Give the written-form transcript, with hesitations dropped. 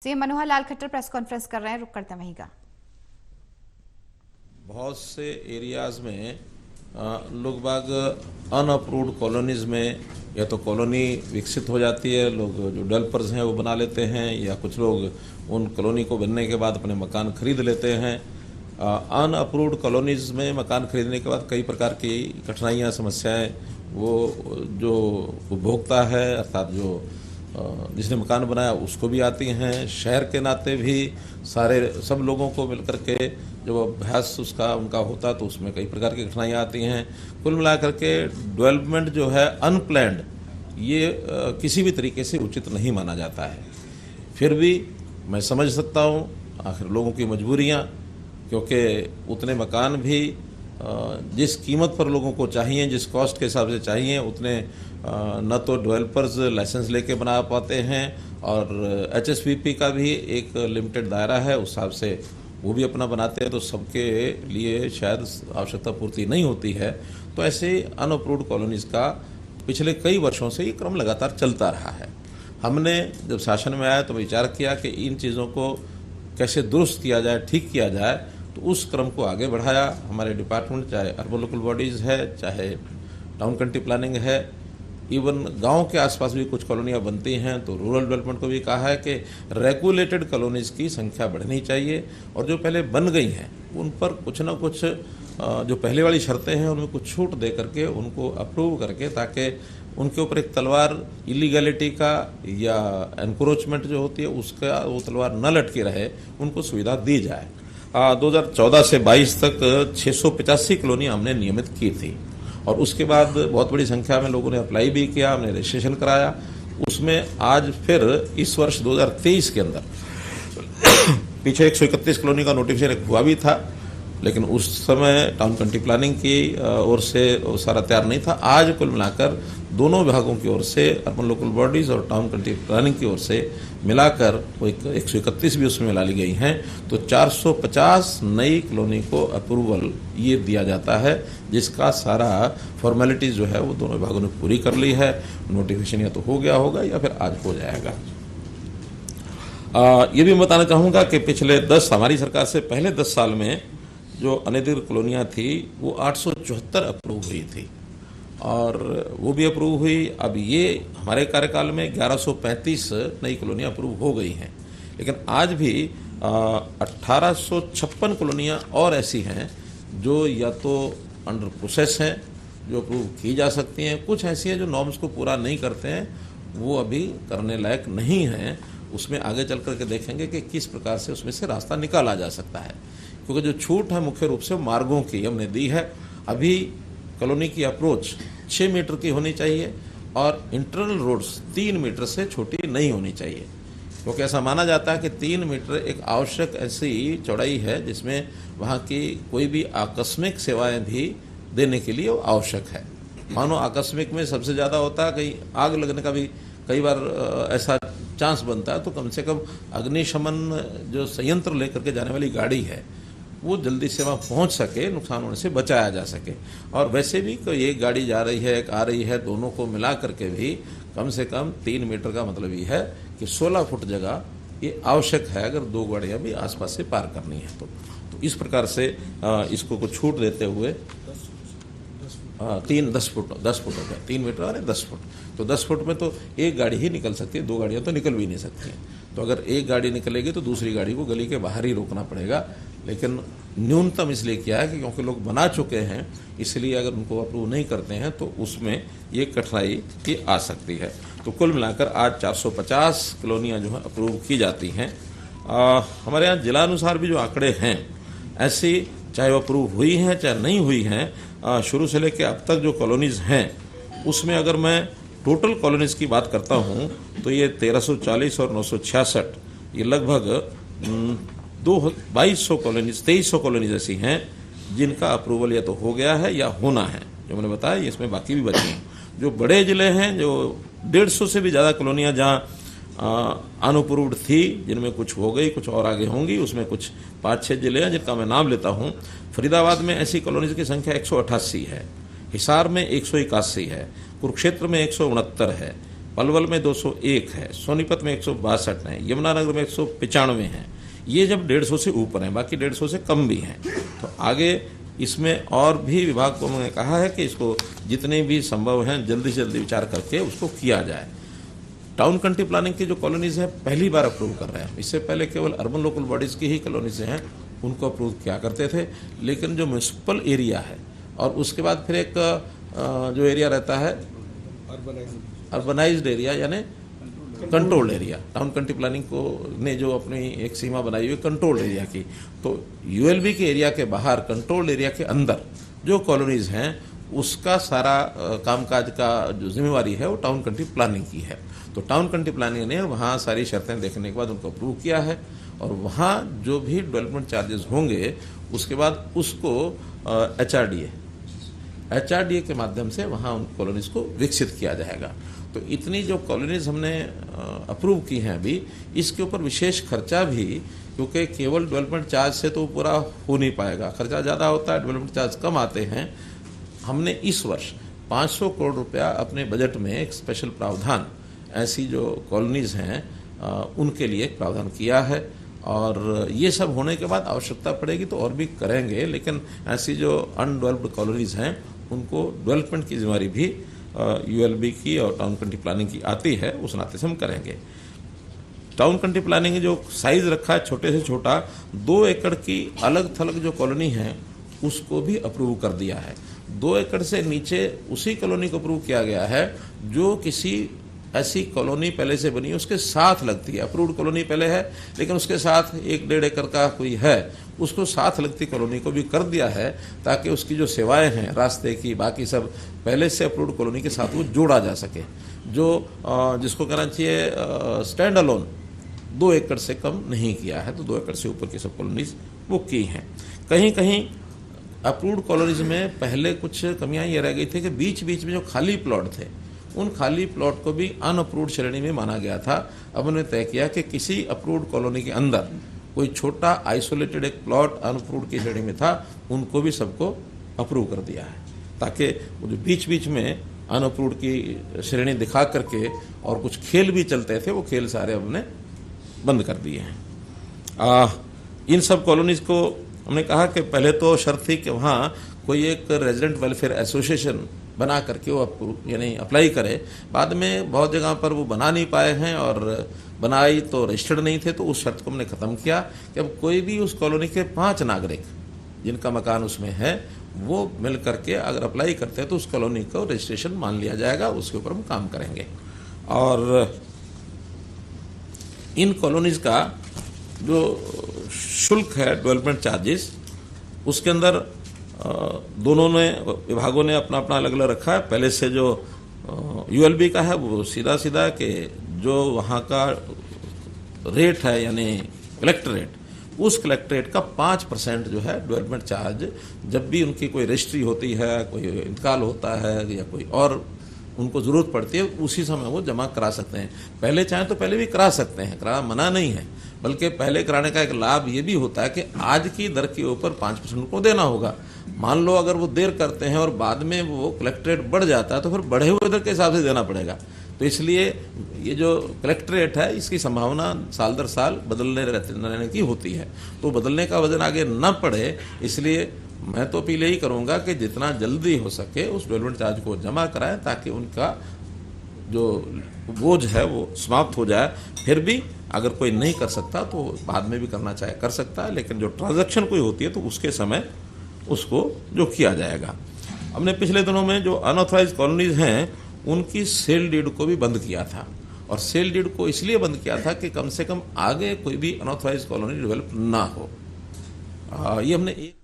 CM Manohar Lal Khattar press conference कर रहे हैं, रुक करते हैं वहीं का। बहुत से एरियाज में लोग बाग अनअप्रूव्ड कॉलोनीज में या तो कॉलोनी विकसित हो जाती है, लोग जो डेवलपर्स हैं वो बना लेते हैं, या कुछ लोग उन कॉलोनी को बनने के बाद अपने मकान खरीद लेते हैं। अनअप्रूव्ड कॉलोनीज में मकान खरीदने के बाद कई प्रकार की कठिनाइयाँ, समस्याएं वो जो उपभोक्ता है अर्थात जो जिसने मकान बनाया उसको भी आती हैं। शहर के नाते भी सब लोगों को मिलकर के जब अभ्यास उनका होता तो उसमें कई प्रकार की कठिनाइयाँ आती हैं। कुल मिलाकर के डेवलपमेंट जो है अनप्लैंड, ये किसी भी तरीके से उचित नहीं माना जाता है। फिर भी मैं समझ सकता हूँ आखिर लोगों की मजबूरियाँ, क्योंकि उतने मकान भी जिस कीमत पर लोगों को चाहिए, जिस कॉस्ट के हिसाब से चाहिए, उतने न तो डेवलपर्स लाइसेंस लेके बना पाते हैं, और एचएसपीपी का भी एक लिमिटेड दायरा है, उस हिसाब से वो भी अपना बनाते हैं, तो सबके लिए शायद आवश्यकता पूर्ति नहीं होती है। तो ऐसे अनअप्रूव्ड कॉलोनीज का पिछले कई वर्षों से ये क्रम लगातार चलता रहा है। हमने जब शासन में आया तो विचार किया कि इन चीज़ों को कैसे दुरुस्त किया जाए, ठीक किया जाए, तो उस क्रम को आगे बढ़ाया। हमारे डिपार्टमेंट, चाहे अर्बन लोकल बॉडीज़ है, चाहे टाउन कंट्री प्लानिंग है, इवन गांव के आसपास भी कुछ कॉलोनियां बनती हैं, तो रूरल डेवलपमेंट को भी कहा है कि रेगुलेटेड कॉलोनीज़ की संख्या बढ़नी चाहिए, और जो पहले बन गई हैं उन पर कुछ ना कुछ जो पहले वाली शर्तें हैं उनमें कुछ छूट दे करके उनको अप्रूव करके, ताकि उनके ऊपर एक तलवार इलीगैलिटी का या एनक्रोचमेंट जो होती है उसका वो तलवार न लटकी रहे, उनको सुविधा दी जाए। 2014 से 22 तक 685 कॉलोनियाँ हमने नियमित की थी, और उसके बाद बहुत बड़ी संख्या में लोगों ने अप्लाई भी किया, हमने रजिस्ट्रेशन कराया। उसमें आज फिर इस वर्ष 2023 के अंदर पीछे 131 कॉलोनी का नोटिफिकेशन हुआ भी था, लेकिन उस समय टाउन कंट्री प्लानिंग की ओर से वो सारा तैयार नहीं था। आज कुल मिलाकर दोनों विभागों की ओर से, अर्बन लोकल बॉडीज़ और टाउन कंट्री प्लानिंग की ओर से मिलाकर वो 131 भी उसमें मिला ली गई हैं, तो 450 नई कॉलोनी को अप्रूवल ये दिया जाता है, जिसका सारा फॉर्मेलिटीज़ जो है वो दोनों विभागों ने पूरी कर ली है। नोटिफिकेशन या तो हो गया होगा या फिर आज हो जाएगा। ये भी मैं बताना चाहूँगा कि पिछले हमारी सरकार से पहले 10 साल में जो अनधिकृत कॉलोनियाँ थी वो 874 अप्रूव हुई थी, और वो भी अप्रूव हुई। अब ये हमारे कार्यकाल में 1135 नई कॉलोनियाँ अप्रूव हो गई हैं, लेकिन आज भी 1856 कॉलोनियाँ और ऐसी हैं जो या तो अंडर प्रोसेस हैं, जो अप्रूव की जा सकती हैं, कुछ ऐसी हैं जो नॉर्म्स को पूरा नहीं करते हैं, वो अभी करने लायक नहीं हैं। उसमें आगे चल करके देखेंगे कि किस प्रकार से उसमें से रास्ता निकाला जा सकता है, क्योंकि जो छूट है मुख्य रूप से मार्गों की हमने दी है। अभी कॉलोनी की अप्रोच 6 मीटर की होनी चाहिए, और इंटरनल रोड्स 3 मीटर से छोटी नहीं होनी चाहिए, क्योंकि ऐसा माना जाता है कि 3 मीटर एक आवश्यक ऐसी चौड़ाई है जिसमें वहाँ की कोई भी आकस्मिक सेवाएं भी देने के लिए वो आवश्यक है। मानो आकस्मिक में सबसे ज़्यादा होता है, कहीं आग लगने का भी कई बार ऐसा चांस बनता है, तो कम से कम अग्निशमन जो संयंत्र लेकर के जाने वाली गाड़ी है वो जल्दी से वहाँ पहुँच सके, नुकसान होने से बचाया जा सके। और वैसे भी कोई एक गाड़ी जा रही है, एक आ रही है, दोनों को मिला करके भी कम से कम 3 मीटर का मतलब ये है कि 16 फुट जगह ये आवश्यक है, अगर 2 गाड़ियाँ भी आसपास से पार करनी है तो इस प्रकार से इसको कुछ छूट देते हुए 10 फुट हो गया, 3 मीटर और 10 फुट, तो 10 फुट में तो एक गाड़ी ही निकल सकती है, 2 गाड़ियाँ तो निकल भी नहीं सकती हैं। तो अगर एक गाड़ी निकलेगी तो दूसरी गाड़ी को गली के बाहर ही रोकना पड़ेगा, लेकिन न्यूनतम इसलिए किया है कि क्योंकि लोग बना चुके हैं, इसलिए अगर उनको अप्रूव नहीं करते हैं तो उसमें ये कठिनाई की आ सकती है। तो कुल मिलाकर आज 450 कॉलोनियाँ जो है अप्रूव की जाती हैं। हमारे यहाँ जिलानुसार भी जो आंकड़े हैं, ऐसी चाहे वो अप्रूव हुई हैं चाहे नहीं हुई हैं, शुरू से लेकर अब तक जो कॉलोनीज़ हैं उसमें अगर मैं टोटल कॉलोनीज़ की बात करता हूँ तो ये 1340 और 966, ये लगभग 2200 कॉलोनीज 2300 कॉलोनीज ऐसी हैं जिनका अप्रूवल या तो हो गया है या होना है। जो मैंने बताया इसमें बाकी भी बची हैं। जो बड़े ज़िले हैं, जो 150 से भी ज़्यादा कॉलोनियाँ जहाँ अनअप्रूव्ड थी, जिनमें कुछ हो गई, कुछ और आगे होंगी, उसमें कुछ 5-6 ज़िले हैं जिनका मैं नाम लेता हूँ। फरीदाबाद में ऐसी कॉलोनीज की संख्या 188 है, हिसार में 181 है, कुरुक्षेत्र में 169 है, पलवल में 201 है, सोनीपत में 162 है, यमुनानगर में 195 है। ये जब 150 से ऊपर हैं, बाकी 150 से कम भी हैं। तो आगे इसमें और भी विभाग को मैंने कहा है कि इसको जितने भी संभव हैं जल्दी से जल्दी विचार करके उसको किया जाए। टाउन कंट्री प्लानिंग की जो कॉलोनीज हैं पहली बार अप्रूव कर रहे हैं। इससे पहले केवल अर्बन लोकल बॉडीज की ही कॉलोनीज हैं, उनको अप्रूव किया करते थे। लेकिन जो म्यूनसिपल एरिया है और उसके बाद फिर एक जो एरिया रहता है अर्बनाइज्ड एरिया यानी controlled area, town country planning को ने जो अपनी एक सीमा बनाई हुई कंट्रोल्ड एरिया की, तो यूएलबी के एरिया के बाहर कंट्रोल्ड एरिया के अंदर जो कॉलोनीज हैं उसका सारा कामकाज का जो जिम्मेवारी है वो टाउन कंट्री प्लानिंग की है। तो टाउन कंट्री प्लानिंग ने वहाँ सारी शर्तें देखने के बाद उनको अप्रूव किया है और वहाँ जो भी डेवलपमेंट चार्जेस होंगे उसके बाद उसको एचआरडीए के माध्यम से वहाँ उन कॉलोनीज को विकसित किया जाएगा। तो इतनी जो कॉलोनीज हमने अप्रूव की हैं अभी, इसके ऊपर विशेष खर्चा भी, क्योंकि केवल डेवलपमेंट चार्ज से तो पूरा हो नहीं पाएगा, खर्चा ज़्यादा होता है, डेवलपमेंट चार्ज कम आते हैं। हमने इस वर्ष 500 करोड़ रुपया अपने बजट में एक स्पेशल प्रावधान ऐसी जो कॉलोनीज हैं उनके लिए एक प्रावधान किया है। और ये सब होने के बाद आवश्यकता पड़ेगी तो और भी करेंगे, लेकिन ऐसी जो अनडेवलप्ड कॉलोनीज हैं उनको डेवलपमेंट की जिम्मेदारी भी यूएलबी की और टाउन कंट्री प्लानिंग की आती है, उस नाते से हम करेंगे। टाउन कंट्री प्लानिंग जो साइज रखा है छोटे से छोटा, 2 एकड़ की अलग थलग जो कॉलोनी है उसको भी अप्रूव कर दिया है। 2 एकड़ से नीचे उसी कॉलोनी को अप्रूव किया गया है जो किसी ऐसी कॉलोनी पहले से बनी उसके साथ लगती है। अप्रूव्ड कॉलोनी पहले है लेकिन उसके साथ 1-1.5 एकड़ का कोई है, उसको साथ लगती कॉलोनी को भी कर दिया है ताकि उसकी जो सेवाएं हैं रास्ते की बाकी सब पहले से अप्रूव्ड कॉलोनी के साथ वो जोड़ा जा सके। जो जिसको कहना चाहिए स्टैंड अलोन 2 एकड़ से कम नहीं किया है, तो 2 एकड़ से ऊपर की सब कॉलोनीज वो की हैं। कहीं कहीं अप्रूव्ड कॉलोनीज में पहले कुछ कमियां ये रह गई थी कि बीच बीच में जो खाली प्लॉट थे उन खाली प्लॉट को भी अनअप्रूव्ड श्रेणी में माना गया था। अब उन्होंने तय किया कि किसी अप्रूव्ड कॉलोनी के अंदर कोई छोटा आइसोलेटेड एक प्लॉट अनअप्रूव्ड की श्रेणी में था, उनको भी सबको अप्रूव कर दिया है ताकि वो जो बीच बीच में अनअप्रूव्ड की श्रेणी दिखा करके और कुछ खेल भी चलते थे वो खेल सारे हमने बंद कर दिए हैं। इन सब कॉलोनीज को हमने कहा कि पहले तो शर्त थी कि वहाँ कोई एक रेजिडेंट वेलफेयर एसोसिएशन बना करके वो यानी अप्लाई करे। बाद में बहुत जगह पर वो बना नहीं पाए हैं और बनाई तो रजिस्टर्ड नहीं थे, तो उस शर्त को हमने ख़त्म किया कि अब कोई भी उस कॉलोनी के 5 नागरिक जिनका मकान उसमें है वो मिल करके अगर अप्लाई करते हैं तो उस कॉलोनी को रजिस्ट्रेशन मान लिया जाएगा, उसके ऊपर हम काम करेंगे। और इन कॉलोनीज का जो शुल्क है डेवलपमेंट चार्जेस, उसके अंदर दोनों ने विभागों ने अपना अपना अलग अलग रखा है। पहले से जो यूएलबी का है वो सीधा सीधा कि जो वहाँ का रेट है यानी कलेक्टर रेट, उस कलेक्टर रेट का 5% जो है डेवलपमेंट चार्ज जब भी उनकी कोई रजिस्ट्री होती है, कोई इंतकाल होता है या कोई और उनको ज़रूरत पड़ती है उसी समय वो जमा करा सकते हैं। पहले चाहें तो पहले भी करा सकते हैं, कराना मना नहीं है, बल्कि पहले कराने का एक लाभ ये भी होता है कि आज की दर के ऊपर 5% को देना होगा। मान लो अगर वो देर करते हैं और बाद में वो कलेक्टर रेट बढ़ जाता है तो फिर बढ़े हुए दर के हिसाब से देना पड़ेगा। तो इसलिए ये जो कलेक्टर रेट है इसकी संभावना साल दर साल बदलने रहने की होती है, तो बदलने का वजन आगे न पड़े, इसलिए मैं तो अपील यही करूँगा कि जितना जल्दी हो सके उस डेवलपमेंट चार्ज को जमा कराएं ताकि उनका जो बोझ है वो समाप्त हो जाए। फिर भी अगर कोई नहीं कर सकता तो बाद में भी करना चाहे कर सकता है, लेकिन जो ट्रांजैक्शन कोई होती है तो उसके समय उसको जो किया जाएगा। हमने पिछले दिनों में जो अनऑथराइज्ड कॉलोनीज हैं उनकी सेल डीड को भी बंद किया था, और सेल डीड को इसलिए बंद किया था कि कम से कम आगे कोई भी अनऑथराइज्ड कॉलोनी डेवलप ना हो। ये हमने एक